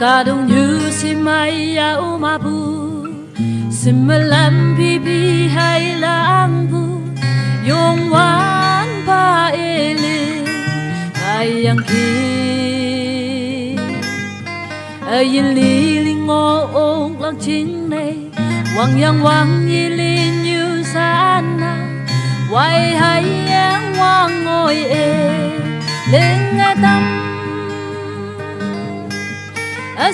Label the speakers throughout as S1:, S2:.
S1: Cả đông như si mai áo mà bu sim lam bi bi hay lang bu yong wan pa ele ayang ki ayin li ling ngô ong lang chinh này wang yang wang yi li như sana wai hay yang wang ngồi lên nghe tâm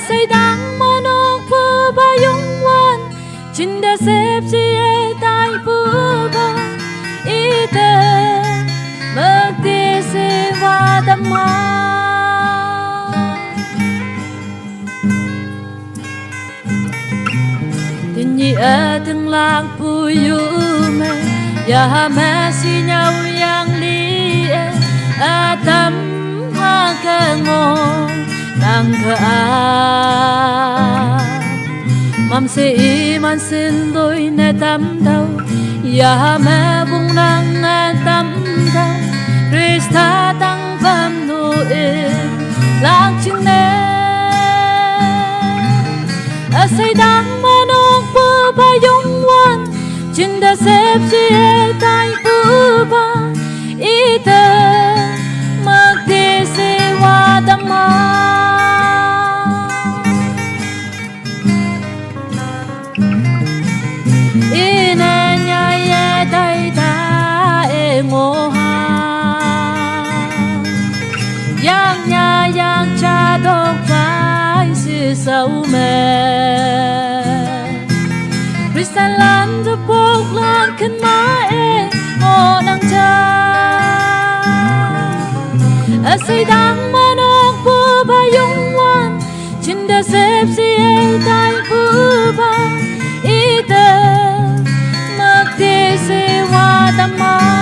S1: say đang mơ nóc bơ ba yong wan chính đã xếp gì tai bơ ba ite mơ tia se va đam ma tình nhị ở từng làng puyu me ya me si nhau yang li a tâm ha ke ngô nang ke a mam se man sin loi ne tam đâu ya me bung nang ne tam đâu Krista tăng vam nu lang ching ne a say dang manok bu ba yong wan chin da sep chi tai bu ba ite mak de se wa dam ma ngô ha yang nhà yang cha độc vai sự sâu mẹ Christian lan được bốc lan khăn má ngô nang cha say đang mà nóc bơ ba yong wan chin da xếp si tai bơ ba ite mak te se wa dam ma